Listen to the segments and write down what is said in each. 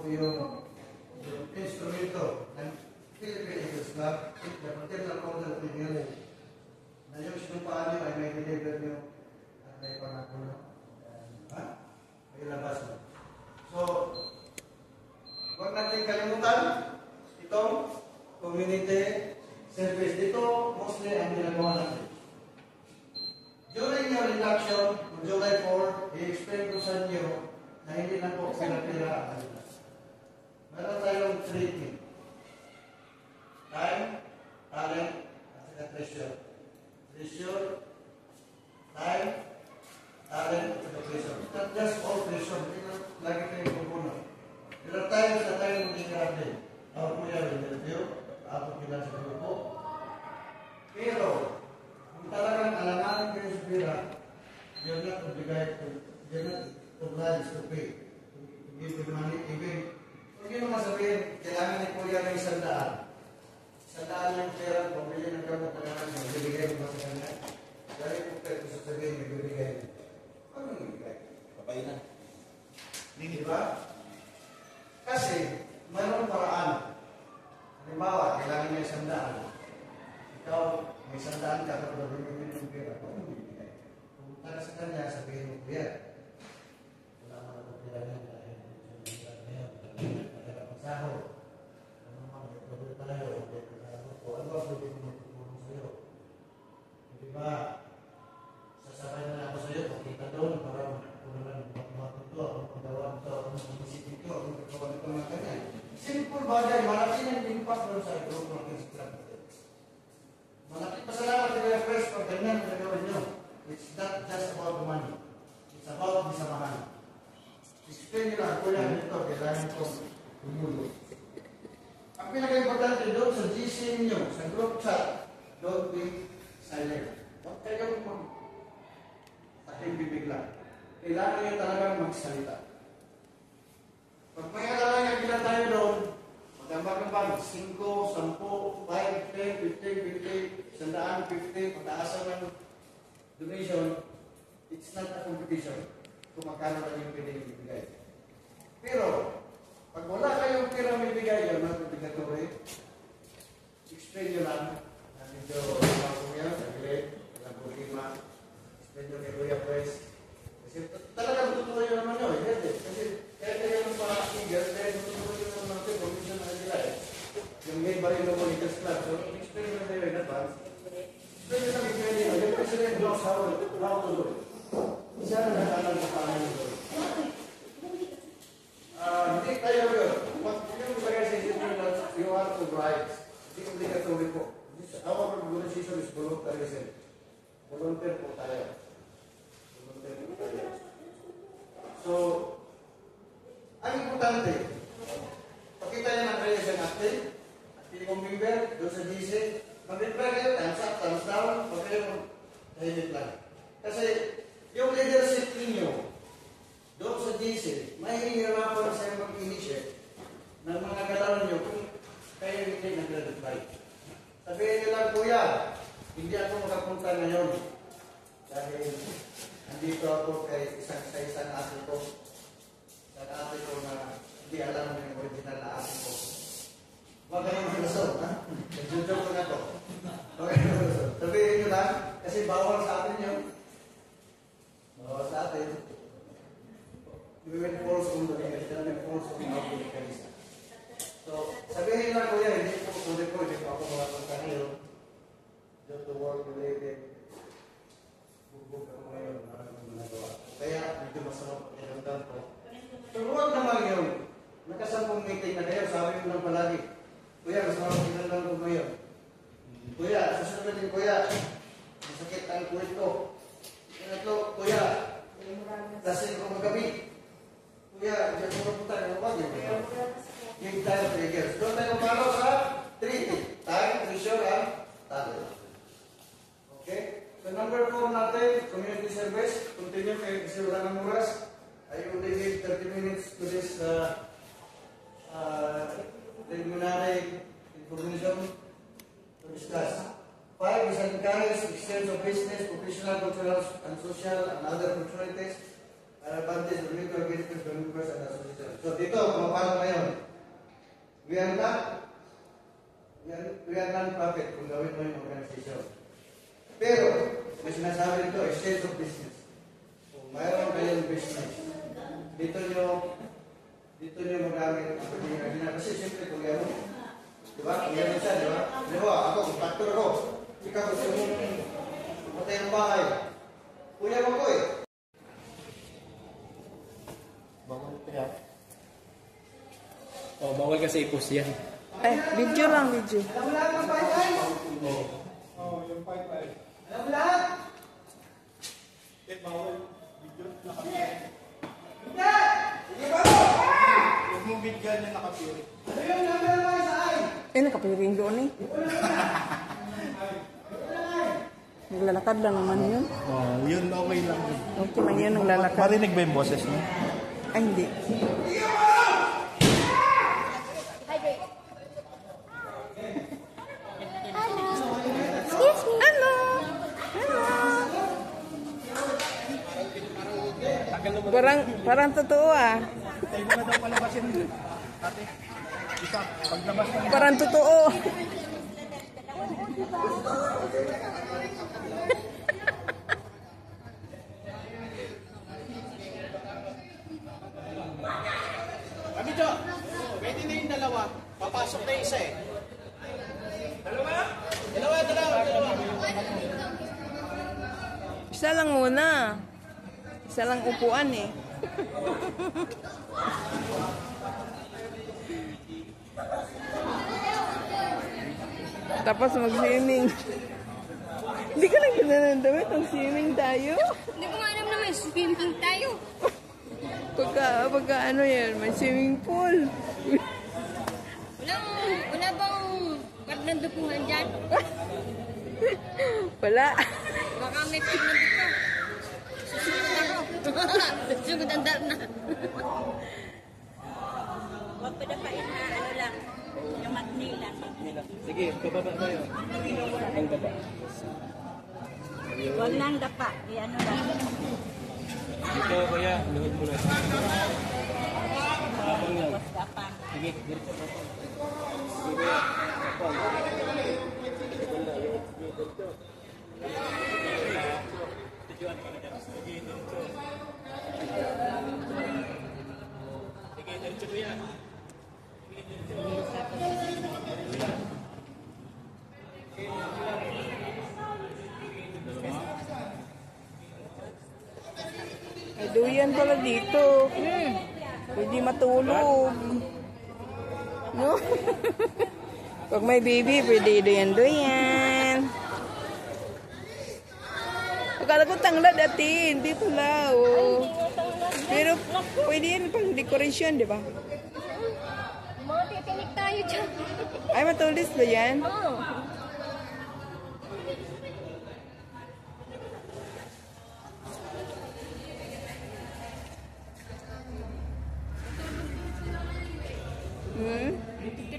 po yung instrumento ng Philippine Eagles Club. Dapatin na po ng Pilipinas. Na yung sinumpaan nyo ay may deliver nyo at may pangako nyo. May labas mo. So, huwag natin kalimutan itong community service. Dito, mostly ang ginagawa natin. During your induction, on July 4, i-explain ko sa inyo na hindi na po pila-pila ang kanila. Meron tayong 3 things. Time, talent, at treasure. Treasure, time, talent, at treasure. Not just all treasure. Hindi na lagi kayo pupuno. There are times na tayo mag-ingarap din. Ako po yan, interview. Ako pila sa grupo. Pero, kung talagang alangan kayo sa pira, you're not obliged to pay. To give the money, even. Kung yun naman sabihin, kailangan ni Kuya ng 100. 100 yung pera, pabili ng gamot na naman, magbibigay mo sa kanya. Dahil kung pwede sa sabihin, magbibigay mo. Ano yung magbibigay? Papay na. Diba? Kasi, mayroong paraan. Halimbawa, kailangan niya 100. Ikaw, may 100 ka, pero bibigyan ng pera. Ano yung magbibigay? Kung para sa kanya, sabihin mo, Kuya, wala man ako pera niya dahil sahod. Ano naman, ito tayo, o ano ba pwede ko matutulong sa'yo? Hindi ba, sasakay na ako sa'yo, pakita doon, para kung matuto, akong paggawa nito, akong mag-isipin ko, akong paggawa nito mga kanya. Simple bagay, malaki ng impact doon sa group ng Kings Club. Malaki pasalamat sa mga first pag ganyan ang gagawin nyo. It's not just about the money. It's about the samahan. Explain nyo lang, kuya, nito, kailangan ko tumulo. Ang pinaka-importante doon sa GC ninyo, sa group chat, don't be silent. Huwag kayo tahing bibig lang. Kailangan nyo talagang magsalita. Pag may alalang bilang tayo doon, magambag-ambag, 5, 10, 5, 10, 15, 20, 150, pataasan ng donation, it's not a competition kung magkano na yung pinibigay. Pero, pag wala kayong pira may bigay, yun, obligatory, explain nyo lang, na medyo kuya, saglit, walang problema, explain nyo kay Kuya Pres. Kasi talaga tutuloy nyo naman nyo, kasi kaya kayo ng pa-figure, kaya tutuloy nyo naman natin, commission na nila yung main baril ng Politics Club. So, explain nyo na kayo in advance. Explain nyo lang explain nyo, yung president knows how to do it. Siya na nakalang sa paano nyo do it. Hindi tayo yun. Yung bagay sa isip nyo, you have to drive. Hindi obligatory po. Our organization is voluntarism. Volunteer po tayo. So, ang importante, pakita niya ng kayo sa active, active kong member, doon sa GC, mag-reply kayo, thumbs up, thumbs down, huwag kayo tahimik lang. Kasi, yung leadership ninyo, doon sa GC, may hihirapan sa'yo mag-initiate ng mga galaw ninyo kung kayo hindi nag-reply. Sabihin nyo lang, Kuya, hindi ako makapunta ngayon. Dahil andito ako kay isang ate ko. Sa ate ko na hindi alam yung original na ate ko. Huwag kayo malasot, ha? Nag-joke ko na to. Huwag kayo malasot. Sabihin nyo lang, kasi bawal sa atin yun. Bawal sa atin. We went false on the Christian and false on our Christian. So, sabihin lang, Kuya, hindi po hindi po ako makapunta ngayon. Just to work related. Bubog ako ngayon, maraming ginagawa. Kaya, medyo masarap pakiramdam ko. So, huwag naman yun. Nakasampung meeting na kayo, sabi mo lang palagi, Kuya, masarap pakiramdam ko ngayon. Kuya, susunod din, Kuya, masakit ang kuwit ko. Kuya, lasing ko magabi. Kuya, dyan mo napunta, huwag yun. Yung time triggers. Doon tayo palo sa 3 time, treasure, and talent. Okay? So number 4 natin, community service. Continue kay kasi wala ng oras. I only give 30 minutes to this preliminary information to discuss. 5 is encourage exchange of business, professional, cultural, and social, and other opportunities. advantage of mutual benefits for members and association. So dito, pumapasok ngayon. We are non-profit kung gawin mo yung organization. Pero, may sinasabi dito, exchange of business. Kung mayroon kayong business, dito nyo magamit ang paghinga. Kasi siyempre kung yan mo, diba? Kung yan siya, diba? Diba, ako, contractor ako. Ikaw gusto mong matay ng bahay. Kuya mo ko eh. Bawal kaya. Oh, bawal kasi i-post yan. Eh, video lang, video. Alam mo lahat ng pipeline? Oh, yung pipeline. Alam mo lahat? Bawal. Video, nakapiri. Hindi! Sige ba mo? Huwag mong bigyan na nakapiri. Ano yung number mo sa ay? Eh, nakapiring doon eh. Naglalakad lang naman yun. Oh, yun okay lang. Okay man yun, naglalakad. Marinig ba yung boses niya? Ay, hindi. Excuse me. Hello. Hello. Parang totoo ah. Tayo mo na daw palabasin. Ate, isa, paglabas na. Parang totoo. Kami Jo, pwede na yung dalawa. Papasok na yung isa eh. Dalawa. Isa lang muna. Isa lang upuan eh. Tapos mag-swimming. Hindi ka lang ganda ng damit. Mag-swimming tayo. Hindi ko nga alam na may swimming tayo. Pagka ano yan, may swimming pool. Wala bang pag nandukuhan dyan? Wala. Baka may pag nandukuhan. Susunod ako. Susunod ang dar na. Huwag pa dapain na ano lang. Yung matni lang. Sige, bababa tayo. Ang baba. Huwag nang dapa. Ano lang. Ito, kuya, luhod mo na. Habang lang. Dapa. Sige, dito pa po. Sige, kuya. Kapag. Wala, dito. Tujuan ka na dyan. Sige, dito. Sige, dito, kuya. Ay, duyan pala dito. Pwede matulog. No? Pag may baby, pwede duyan. Akala ko tanglad dati, hindi pala. Oh. Pero pwede yan pang decoration, di ba? Mga titinik tayo dyan. Ay, matulis ba yan? Oo.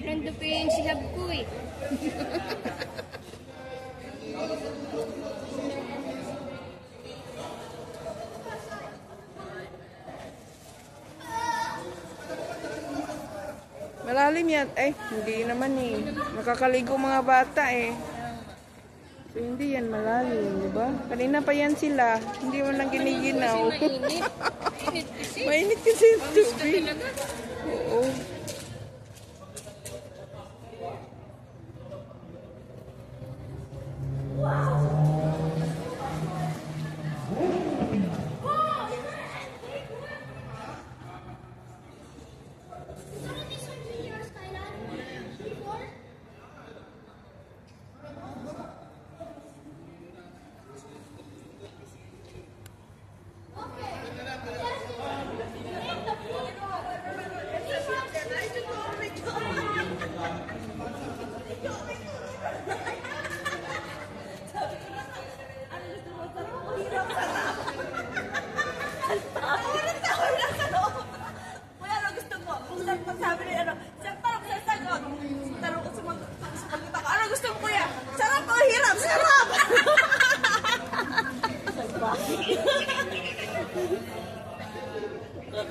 Nandupin si hub ko eh. Malalim yan. Ay, hindi naman eh. Nakakaligo mga bata eh. So, hindi yan malalim, di ba? Kanina pa yan sila. Hindi mo lang giniginaw. Mainit. Mainit kasi. Mainit kasi yung Pamis ka tubig. talaga. Oo.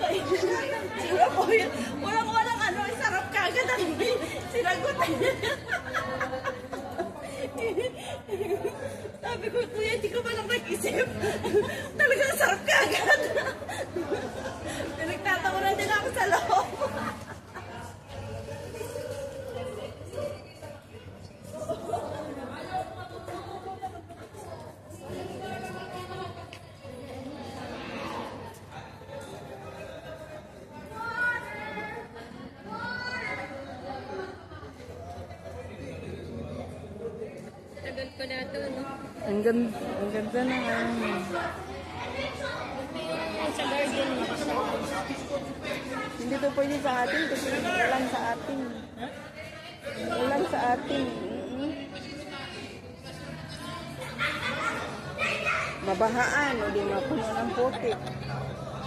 Sira po yun. Walang ano, sarap kagad ang sinagot. Sabi ko, kuya, hindi ko ba lang nag-isip? Talagang sarap kagad. Nagtatawanan din ako sa loob. Tagal ko na ito, no? Ang ganda na ano. Sa garden mo. Hindi to pwede sa atin kasi walang sa atin. Walang sa atin. Mabahaan o di mapuno ng putik.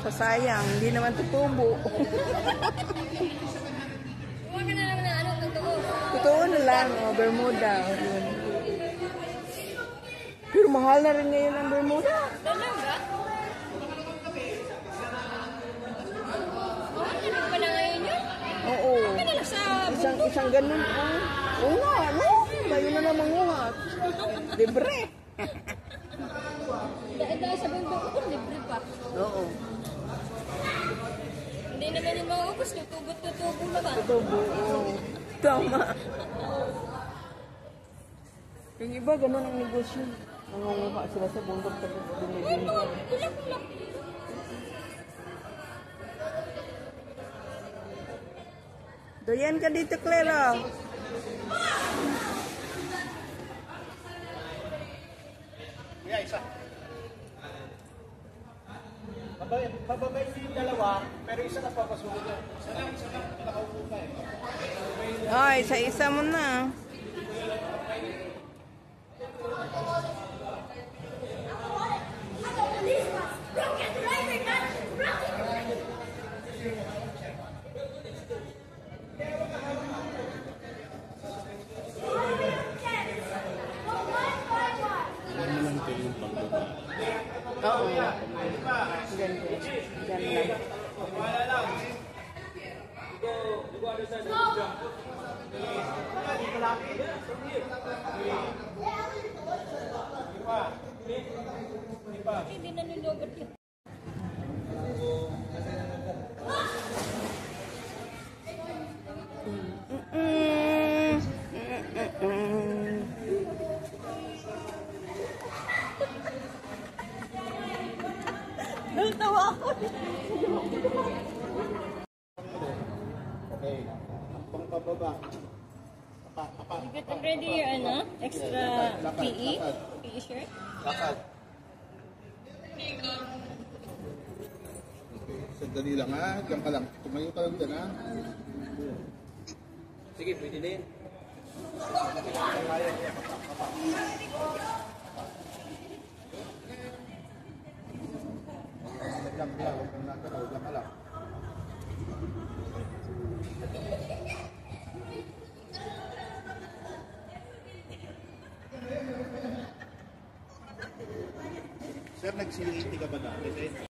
Sasayang, hindi naman tutubo. Huwag ka na naman na ano, totoo. Totoo na lang, Bermuda. Yun. Pero mahal na rin ngayon ang Bermuda. Talaga? Oh, ano pa na ngayon yun? Oo. Ano na sa Isang ganun. Oo nga, no? Tayo na lang manguhat. Libre. dahil sa bundok ko, libre pa. Oo. Hindi naman yung maubos, tutugot-tutubo naman. Tutubo. Oo. Tama. Yung iba, ganun ang negosyo. Nangunguha sila sa bundok tapos binibinta. Kulak-kulak. Doyan ka dito, Clara. Kuya, isa. Bababay yung dalawa, pero isa na papasunod yan. Isa lang, nakaupo ka eh. Ay, isa-isa mo na. Oo. Ganito. Yan lang. Hindi nanulugot yun. Natawa ako. Okay. Pang pababa. You got already your ano? Extra PE? PE shirt? Lakad. Sandali lang ha. Diyan ka lang. Tumayo ka lang dyan ha. Sige, pwede na yun. Diyan ka lang. Huwag kang nakaraw. Diyan ka lang. Sir, nagsiliti ka ba dati?